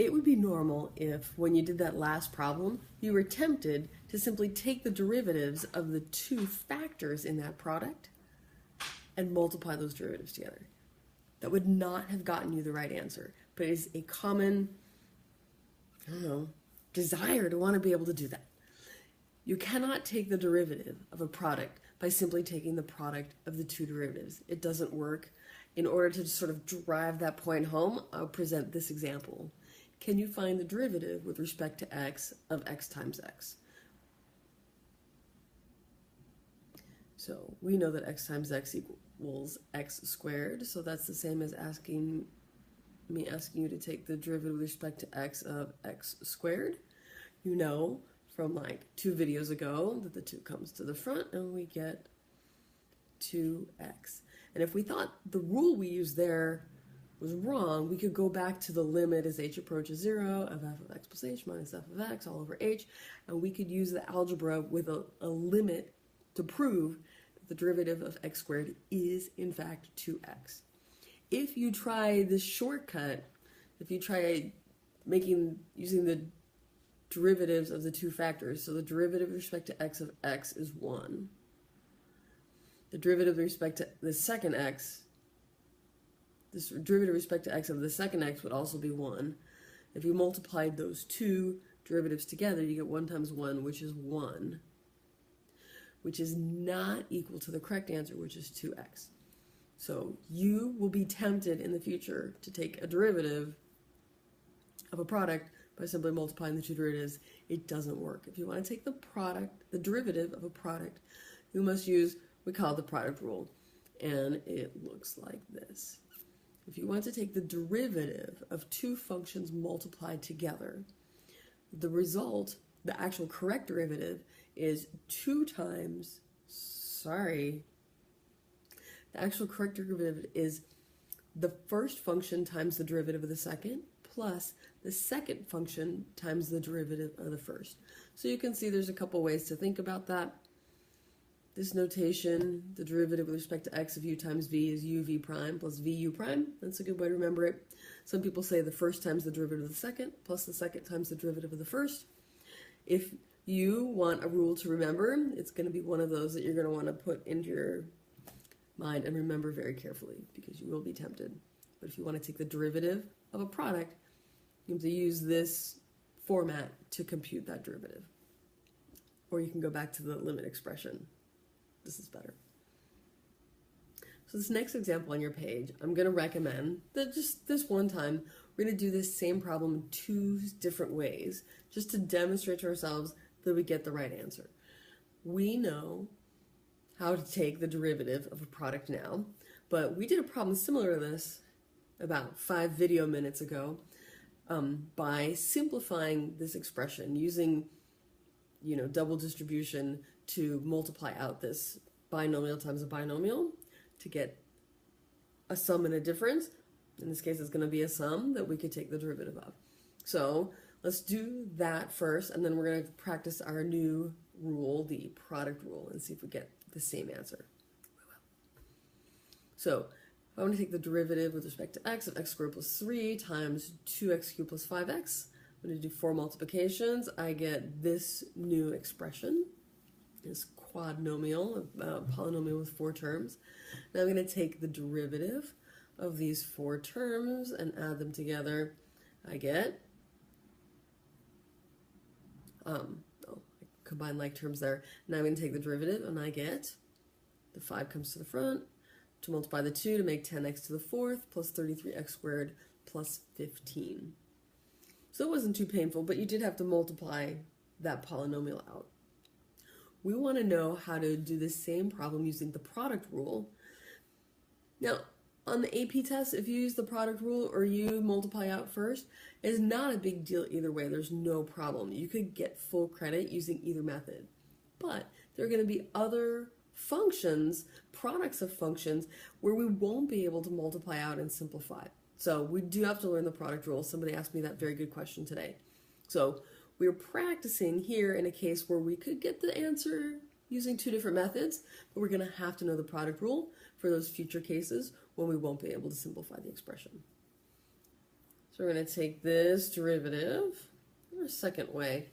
it would be normal if, when you did that last problem, you were tempted to simply take the derivatives of the two factors in that product and multiply those derivatives together. That would not have gotten you the right answer, but it is a common, desire to want to be able to do that. You cannot take the derivative of a product by simply taking the product of the two derivatives. It doesn't work. In order to sort of drive that point home, I'll present this example. Can you find the derivative with respect to x of x times x? So we know that x times x equals x squared, so that's the same as asking you to take the derivative with respect to x of x squared. You know from like 2 videos ago that the 2 comes to the front and we get 2x. And if we thought the rule we used there was wrong, we could go back to the limit as h approaches 0 of f of x plus h minus f of x all over h, and we could use the algebra with a limit to prove that the derivative of x squared is in fact 2x. If you try this shortcut, if you try using the derivatives of the two factors, so the derivative with respect to x of x is 1. The derivative with respect to the second x, this derivative with respect to x of the second x would also be 1. If you multiplied those two derivatives together, you get 1 times 1, which is 1, which is not equal to the correct answer, which is 2x. So you will be tempted in the future to take a derivative of a product by simply multiplying the two derivatives. It doesn't work. If you want to take the derivative of a product, you must use, we call it the product rule, and it looks like this. If you want to take the derivative of two functions multiplied together, the result, the actual correct derivative, is 2 times, the actual correct derivative is the first function times the derivative of the second plus the second function times the derivative of the first. So you can see there's a couple ways to think about that. This notation, the derivative with respect to x of u times v is uv prime plus vu prime. That's a good way to remember it. Some people say the first times the derivative of the second plus the second times the derivative of the first. If you want a rule to remember, it's going to be one of those that you're going to want to put into your mind and remember very carefully, because you will be tempted. But if you want to take the derivative of a product, you have to use this format to compute that derivative. Or you can go back to the limit expression. This is better. So this next example on your page, I'm going to recommend that just this one time, we're going to do this same problem in 2 different ways, just to demonstrate to ourselves that we get the right answer. We know how to take the derivative of a product now, but we did a problem similar to this about 5 video minutes ago by simplifying this expression using double distribution to multiply out this binomial times a binomial to get a sum and a difference. In this case, it's going to be a sum that we could take the derivative of. So let's do that first, and then we're going to practice our new rule, the product rule, and see if we get the same answer. So if I want to take the derivative with respect to x of x squared plus 3 times 2x cubed plus 5x, I'm going to do 4 multiplications. I get this new expression, this quadnomial, a polynomial with 4 terms. Now I'm going to take the derivative of these 4 terms and add them together. I get, I combine like terms there. Now I'm going to take the derivative and I get, the 5 comes to the front, to multiply the 2 to make 10x to the 4th plus 33x squared plus 15. So it wasn't too painful, but you did have to multiply that polynomial out. We want to know how to do the same problem using the product rule. Now, on the AP test, if you use the product rule or you multiply out first, it's not a big deal either way. There's no problem. You could get full credit using either method. But there are going to be other functions, products of functions, where we won't be able to multiply out and simplify. So we do have to learn the product rule. Somebody asked me that very good question today. So we're practicing here in a case where we could get the answer using 2 different methods, but we're going to have to know the product rule for those future cases when we won't be able to simplify the expression. So we're going to take this derivative or second way.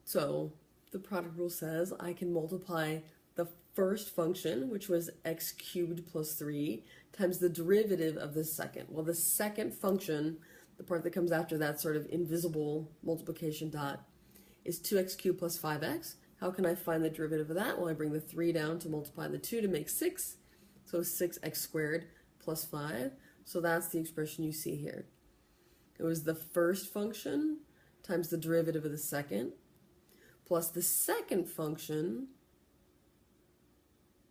So the product rule says I can multiply the first function, which was x cubed plus 3, times the derivative of the second. Well, the second function, the part that comes after that sort of invisible multiplication dot, is 2x cubed plus 5x. How can I find the derivative of that? Well, I bring the 3 down to multiply the 2 to make 6. So 6x squared plus 5. So that's the expression you see here. It was the first function times the derivative of the second, plus the second function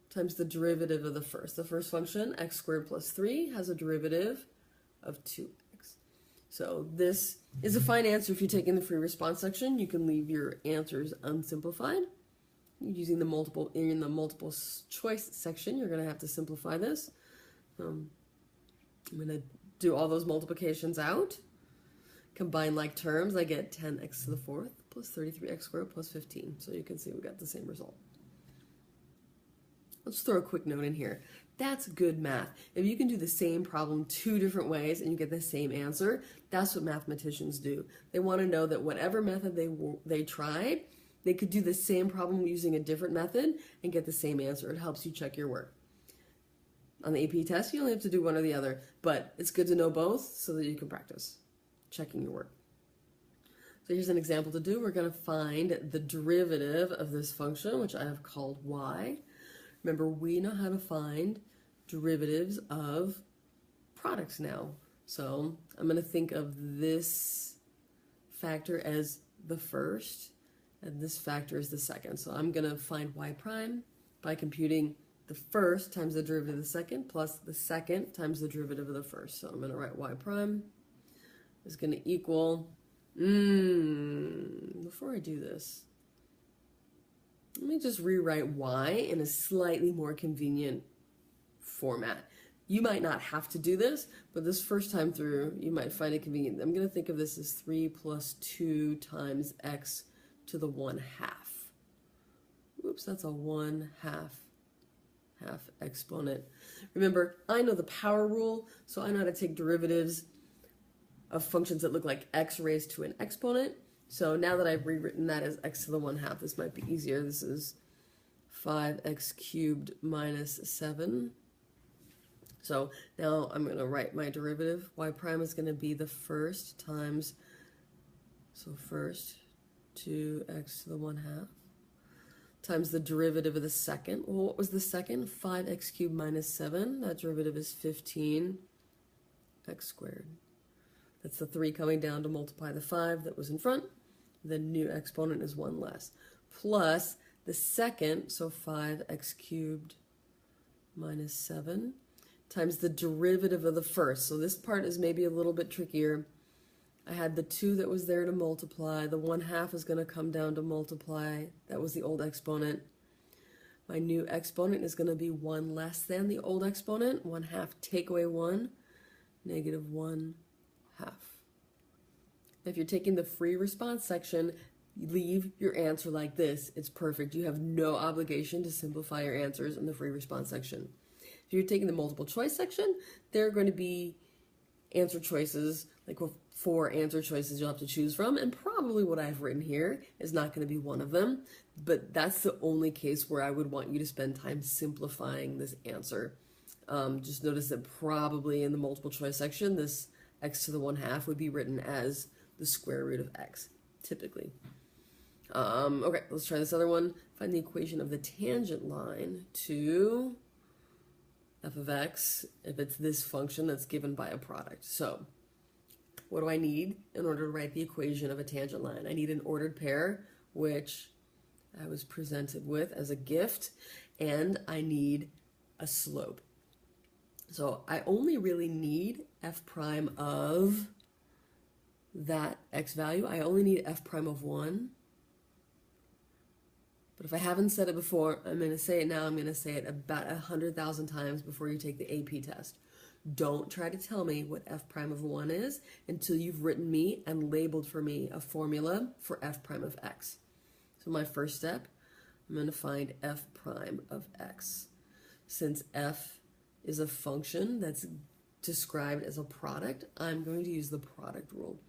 times the derivative of the first. The first function, x squared plus 3, has a derivative of 2x. So this is a fine answer if you take in the free response section. You can leave your answers unsimplified. Using the multiple choice section, you're going to have to simplify this. I'm going to do all those multiplications out. Combine like terms, I get 10x to the fourth plus 33x squared plus 15. So you can see we got the same result. Let's throw a quick note in here. That's good math. If you can do the same problem 2 different ways and you get the same answer, that's what mathematicians do. They want to know that whatever method they tried, they could do the same problem using a different method and get the same answer. It helps you check your work. On the AP test, you only have to do one or the other, but it's good to know both so that you can practice checking your work. So here's an example to do. We're going to find the derivative of this function, which I have called y. Remember, we know how to find derivatives of products now. So I'm going to think of this factor as the first, and this factor is the second. So I'm going to find y prime by computing the first times the derivative of the second plus the second times the derivative of the first. So I'm going to write y prime is going to equal, before I do this, let me just rewrite y in a slightly more convenient format. You might not have to do this, but this first time through, you might find it convenient. I'm going to think of this as 3 plus 2 times x to the 1/2. Oops, that's a 1/2 exponent. Remember, I know the power rule, so I know how to take derivatives of functions that look like x raised to an exponent. So now that I've rewritten that as x to the 1/2, this might be easier. This is 5x cubed minus 7. So now I'm going to write my derivative. Y prime is going to be the first times, so first 2x to the 1/2 times the derivative of the second. Well, what was the second? 5x cubed minus 7. That derivative is 15x squared. That's the 3 coming down to multiply the 5 that was in front. The new exponent is 1 less. Plus the second, so 5x cubed minus 7, times the derivative of the first. So this part is maybe a little bit trickier. I had the 2 that was there to multiply. The 1/2 is going to come down to multiply. That was the old exponent. My new exponent is going to be 1 less than the old exponent. 1/2 take away 1, negative 1/2. If you're taking the free response section, you leave your answer like this. It's perfect. You have no obligation to simplify your answers in the free response section. If you're taking the multiple choice section, there are going to be answer choices, like 4 answer choices you'll have to choose from, and probably what I've written here is not going to be one of them, but that's the only case where I would want you to spend time simplifying this answer. Just notice that probably in the multiple choice section, this x to the 1/2 would be written as the square root of x, typically. Okay, let's try this other one. Find the equation of the tangent line to f of x if it's this function that's given by a product. So what do I need in order to write the equation of a tangent line? I need an ordered pair, which I was presented with as a gift, and I need a slope. So I only really need f prime of that x value. I only need f prime of 1. But if I haven't said it before, I'm going to say it now. I'm going to say it about 100,000 times before you take the AP test. Don't try to tell me what f prime of 1 is until you've written me and labeled for me a formula for f prime of x. So my first step, I'm going to find f prime of x. Since f is a function that's described as a product, I'm going to use the product rule.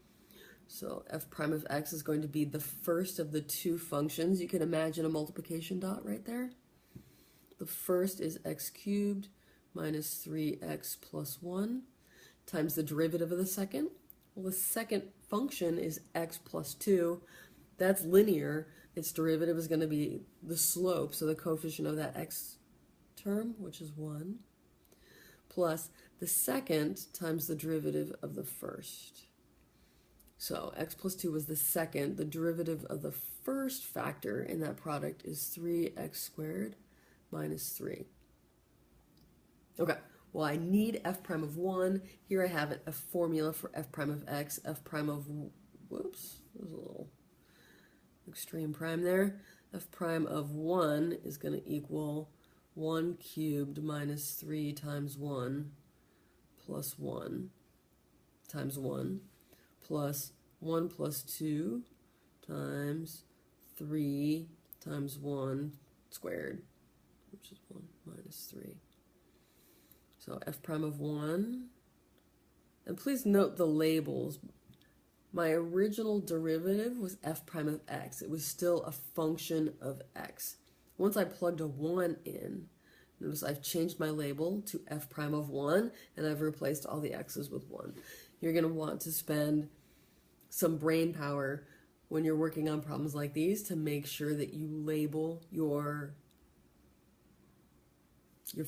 So f prime of x is going to be the first of the two functions. You can imagine a multiplication dot right there. The first is x cubed minus 3x plus 1 times the derivative of the second. Well, the second function is x plus 2. That's linear. Its derivative is going to be the slope, so the coefficient of that x term, which is 1, plus the second times the derivative of the first. So x plus 2 was the second. The derivative of the first factor in that product is 3x squared minus 3. Okay, well, I need f prime of 1. Here I have a formula for f prime of x. F prime of, whoops, there's a little extreme prime there. F prime of 1 is going to equal 1 cubed minus 3 times 1 plus 1 times 1 plus 1 plus 2 times 3 times 1 squared, which is 1 minus 3. So f prime of 1, and please note the labels. My original derivative was f prime of x. It was still a function of x. Once I plugged a 1 in, notice I've changed my label to f prime of 1, and I've replaced all the x's with 1. You're going to want to spend some brain power when you're working on problems like these to make sure that you label your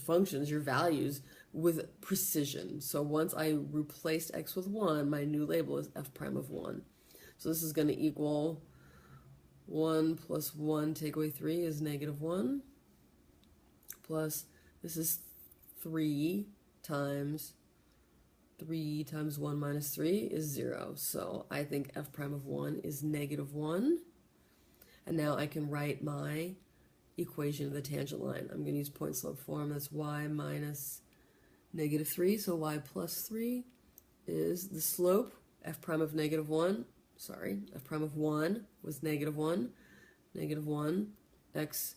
functions, your values, with precision. So once I replaced x with 1, my new label is f prime of 1. So this is going to equal 1 plus 1 take away 3 is negative 1, plus this is 3 times 1 minus 3 is 0. So I think f prime of 1 is negative 1. And now I can write my equation of the tangent line. I'm going to use point slope form. That's y minus negative 3. So y plus 3 is the slope. F prime of negative 1, f prime of 1 was negative 1. Negative 1, x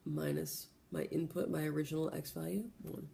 minus my input, my original x value, 1.